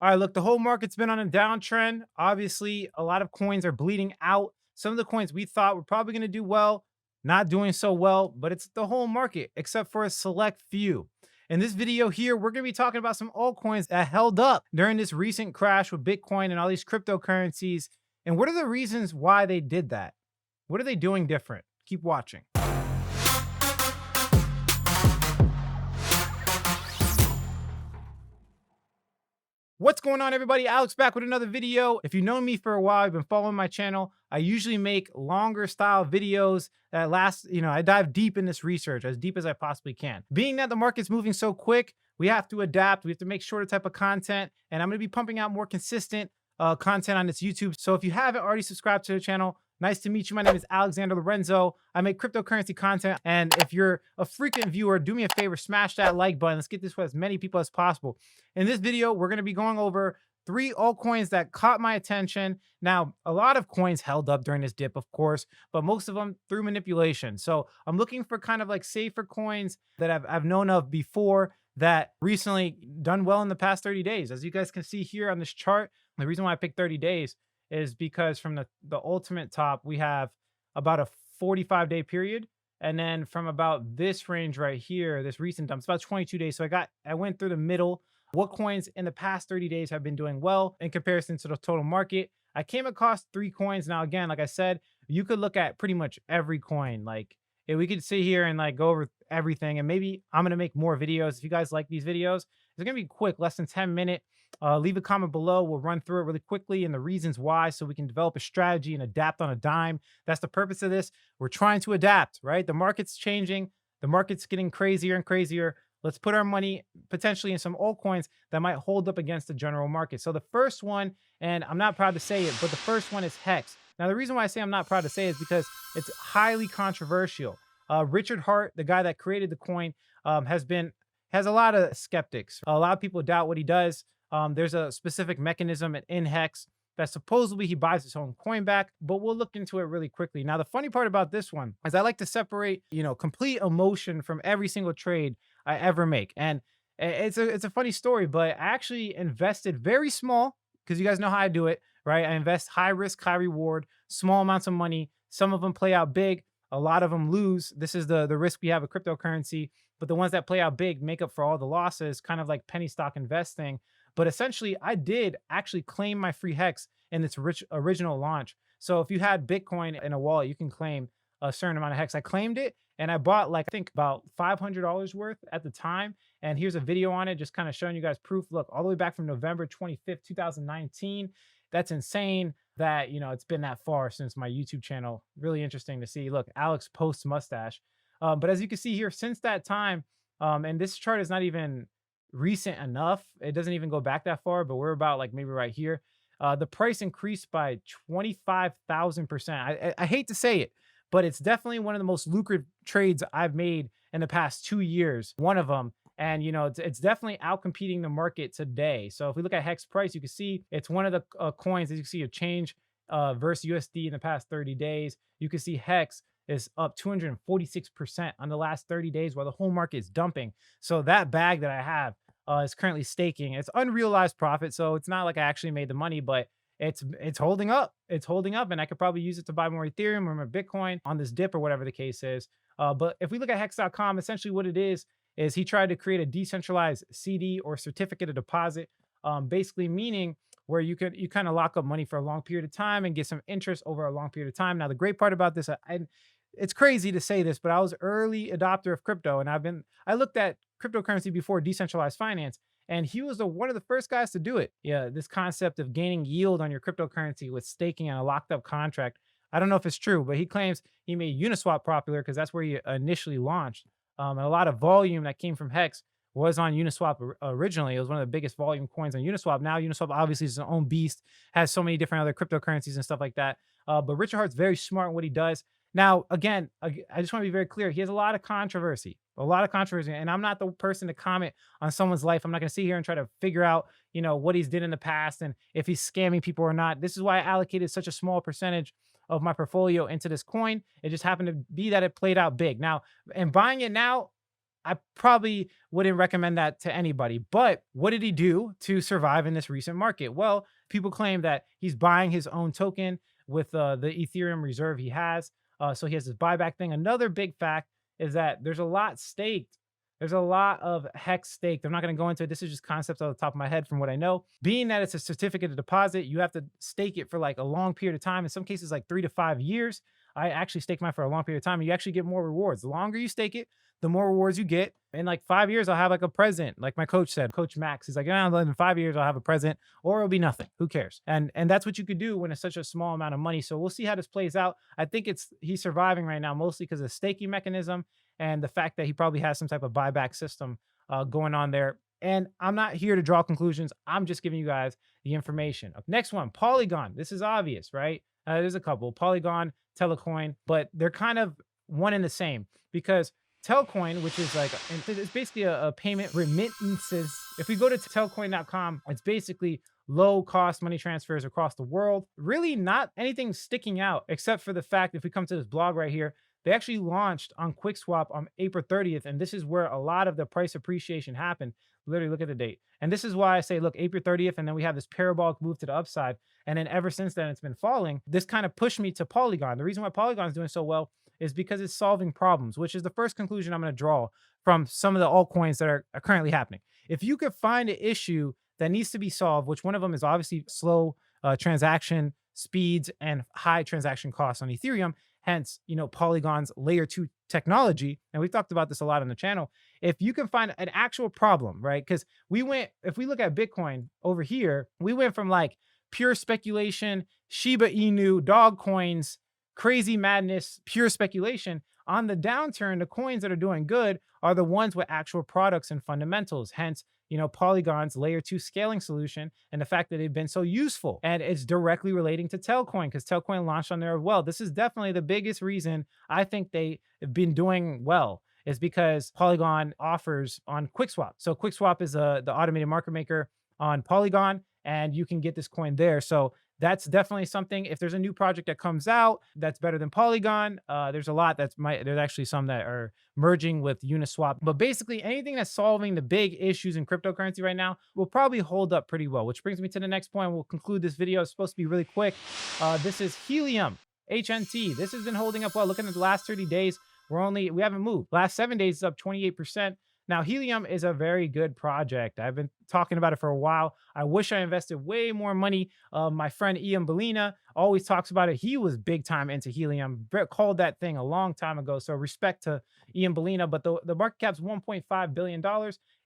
All right, look, the whole market's been on a downtrend. Obviously, a lot of coins are bleeding out. Some of the coins we thought were probably going to do well, not doing so well, but it's the whole market except for a select few. In this video here, we're going to be talking about some altcoins that held up during this recent crash with Bitcoin and all these cryptocurrencies. And what are the reasons why they did that? What are they doing different? Keep watching. What's going on, everybody? Alex back with another video. If you've known me for a while, you've been following my channel, I usually make longer style videos that last, I dive deep in this research, as deep as I possibly can. Being that the market's moving so quick, we have to adapt. We have to make shorter type of content, and I'm going to be pumping out more consistent content on this YouTube. So if you haven't already subscribed to the channel, nice to meet you. My name is Alexander Lorenzo. I make cryptocurrency content. And if you're a frequent viewer, do me a favor, smash that like button. Let's get this with as many people as possible. In this video, we're going to be going over 3 altcoins that caught my attention. Now, a lot of coins held up during this dip, of course, but most of them through manipulation. So I'm looking for kind of like safer coins that I've known of before that recently done well in the past 30 days. As you guys can see here on this chart, the reason why I picked 30 days is because from the ultimate top, we have about a 45-day period. And then from about this range right here, this recent dump, it's about 22 days. So I went through the middle. What coins in the past 30 days have been doing well in comparison to the total market? I came across 3 coins. Now, again, like I said, you could look at pretty much every coin. Like, we could sit here and like go over everything. And maybe I'm going to make more videos. If you guys like these videos, it's going to be quick, less than 10 minutes. Leave a comment below. We'll run through it really quickly and the reasons why, so we can develop a strategy and adapt on a dime. That's the purpose of this. We're trying to adapt, right? The market's changing. The market's getting crazier and crazier. Let's put our money potentially in some altcoins that might hold up against the general market. So the first one, and I'm not proud to say it, but the first one is Hex. Now, the reason why I say I'm not proud to say it is because it's highly controversial. Richard Hart, the guy that created the coin, has a lot of skeptics. A lot of people doubt what he does. There's a specific mechanism in Hex that supposedly he buys his own coin back, but we'll look into it really quickly. Now, the funny part about this one is I like to separate, complete emotion from every single trade I ever make. And it's a funny story, but I actually invested very small, because you guys know how I do it, right? I invest high risk, high reward, small amounts of money. Some of them play out big. A lot of them lose. This is the risk we have with cryptocurrency. But the ones that play out big make up for all the losses, kind of like penny stock investing. But essentially, I did actually claim my free Hex in its original launch. So if you had Bitcoin in a wallet, you can claim a certain amount of Hex. I claimed it, and I bought I think about $500 worth at the time. And here's a video on it, just kind of showing you guys proof. Look, all the way back from November 25th, 2019. That's insane that, it's been that far since my YouTube channel. Really interesting to see. Look, Alex post mustache. But as you can see here, since that time, and this chart is not even recent enough. It doesn't even go back that far, but we're about like maybe right here. The price increased by 25,000%. I hate to say it, but it's definitely one of the most lucrative trades I've made in the past 2 years. One of them. And, it's definitely outcompeting the market today. So if we look at Hex price, you can see it's one of the coins that you can see a change versus USD in the past 30 days. You can see Hex is up 246% on the last 30 days while the whole market is dumping. So that bag that I have is currently staking. It's unrealized profit, so it's not like I actually made the money, but it's holding up. It's holding up, and I could probably use it to buy more Ethereum or more Bitcoin on this dip or whatever the case is. But if we look at Hex.com, essentially what it is he tried to create a decentralized CD or certificate of deposit, basically meaning where you kind of lock up money for a long period of time and get some interest over a long period of time. Now, the great part about this, it's crazy to say this, but I was early adopter of crypto, and I looked at cryptocurrency before decentralized finance, and he was one of the first guys to do it. Yeah, this concept of gaining yield on your cryptocurrency with staking and a locked up contract. I don't know if it's true, but he claims he made Uniswap popular because that's where he initially launched. And a lot of volume that came from Hex was on Uniswap originally. It was one of the biggest volume coins on Uniswap. Now Uniswap obviously is its own beast, has so many different other cryptocurrencies and stuff like that. But Richard Hart's very smart in what he does. Now, again, I just want to be very clear. He has a lot of controversy, and I'm not the person to comment on someone's life. I'm not going to sit here and try to figure out, what he's did in the past and if he's scamming people or not. This is why I allocated such a small percentage of my portfolio into this coin. It just happened to be that it played out big. Now, and buying it now, I probably wouldn't recommend that to anybody. But what did he do to survive in this recent market? Well, people claim that he's buying his own token with the Ethereum reserve he has. So he has this buyback thing. Another big fact is that there's a lot staked. There's a lot of hex staked. I'm not going to go into it. This is just concepts off the top of my head from what I know. Being that it's a certificate of deposit, you have to stake it for like a long period of time. In some cases, like 3 to 5 years. I actually staked mine for a long period of time, and you actually get more rewards. The longer you stake it, the more rewards you get. In like 5 years, I'll have like a present. Like my coach said, Coach Max, he's like, in 5 years, I'll have a present, or it'll be nothing. Who cares? And that's what you could do when it's such a small amount of money. So we'll see how this plays out. I think he's surviving right now, mostly because of the staking mechanism and the fact that he probably has some type of buyback system going on there. And I'm not here to draw conclusions. I'm just giving you guys the information. Next one, Polygon. This is obvious, right? There's a couple, Polygon, Telecoin, but they're kind of one and the same because Telcoin, which is like, it's basically a payment remittances. If we go to telcoin.com, it's basically low cost money transfers across the world. Really not anything sticking out except for the fact, if we come to this blog right here, they actually launched on QuickSwap on April 30th. And this is where a lot of the price appreciation happened. Literally look at the date. And this is why I say, look, April 30th, and then we have this parabolic move to the upside. And then ever since then, it's been falling. This kind of pushed me to Polygon. The reason why Polygon is doing so well is because it's solving problems, which is the first conclusion I'm going to draw from some of the altcoins that are currently happening. If you could find an issue that needs to be solved, which one of them is obviously slow transaction speeds and high transaction costs on Ethereum, hence, Polygon's layer 2 technology. And we've talked about this a lot on the channel. If you can find an actual problem, right? Because if we look at Bitcoin over here, we went from like pure speculation, Shiba Inu, dog coins, crazy madness, pure speculation. On the downturn, the coins that are doing good are the ones with actual products and fundamentals. Hence, Polygon's layer 2 scaling solution and the fact that they've been so useful. And it's directly relating to Telcoin because Telcoin launched on there as well. This is definitely the biggest reason I think they have been doing well is because Polygon offers on QuickSwap. So QuickSwap is the automated market maker on Polygon, and you can get this coin there. So that's definitely something. If there's a new project that comes out that's better than Polygon, there's a lot there's actually some that are merging with Uniswap. But basically anything that's solving the big issues in cryptocurrency right now will probably hold up pretty well, which brings me to the next point. We'll conclude this video. It's supposed to be really quick. This is Helium, HNT. This has been holding up well. Looking at the last 30 days, we haven't moved. Last 7 days is up 28%. Now, Helium is a very good project. I've been talking about it for a while. I wish I invested way more money. My friend Ian Bellina always talks about it. He was big time into Helium, called that thing a long time ago. So respect to Ian Bellina, but the market cap's $1.5 billion.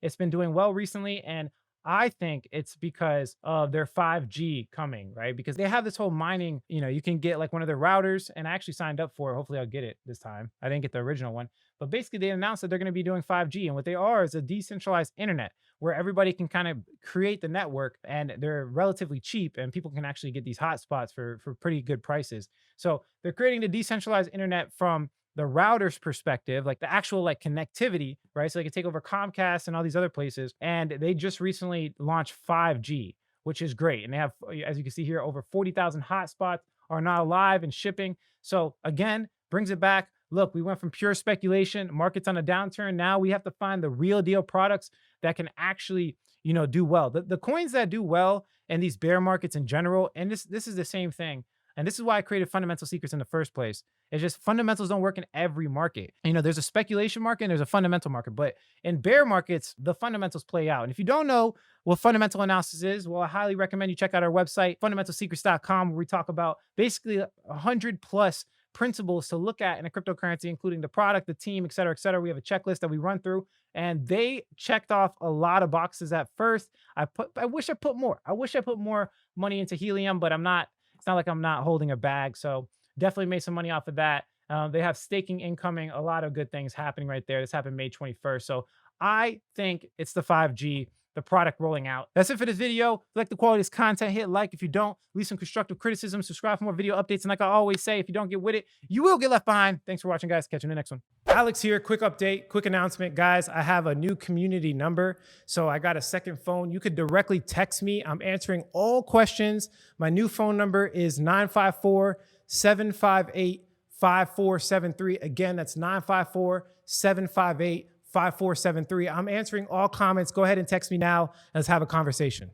It's been doing well recently, and I think it's because of their 5G coming, right? Because they have this whole mining, you can get like one of their routers, and I actually signed up for it. Hopefully I'll get it this time. I didn't get the original one, but basically they announced that they're going to be doing 5G, and what they are is a decentralized internet where everybody can kind of create the network, and they're relatively cheap, and people can actually get these hotspots for pretty good prices. So they're creating the decentralized internet from the router's perspective, like the actual connectivity, right? So they can take over Comcast and all these other places. And they just recently launched 5G, which is great. And they have, as you can see here, over 40,000 hotspots are now live and shipping. So again, brings it back. Look, we went from pure speculation, markets on a downturn. Now we have to find the real deal products that can actually, do well. The coins that do well in these bear markets in general, and this is the same thing. And this is why I created Fundamental Secrets in the first place. It's just fundamentals don't work in every market. There's a speculation market and there's a fundamental market. But in bear markets, the fundamentals play out. And if you don't know what fundamental analysis is, well, I highly recommend you check out our website, fundamentalsecrets.com, where we talk about basically 100 plus principles to look at in a cryptocurrency, including the product, the team, et cetera, et cetera. We have a checklist that we run through, and they checked off a lot of boxes at first. I wish I put more. I wish I put more money into Helium, but it's not like I'm not holding a bag. So definitely made some money off of that. They have staking incoming, a lot of good things happening right there. This happened May 21st. So I think it's the 5G, the product rolling out. That's it for this video. If you like the quality of this content, hit like. If you don't, leave some constructive criticism, subscribe for more video updates. And like I always say, if you don't get with it, you will get left behind. Thanks for watching, guys. Catch you in the next one. Alex here. Quick update, quick announcement. Guys, I have a new community number. So I got a second phone. You could directly text me. I'm answering all questions. My new phone number is 954-758-5473. Again, that's 954-758-5473. 5473. I'm answering all comments. Go ahead and text me now. Let's have a conversation.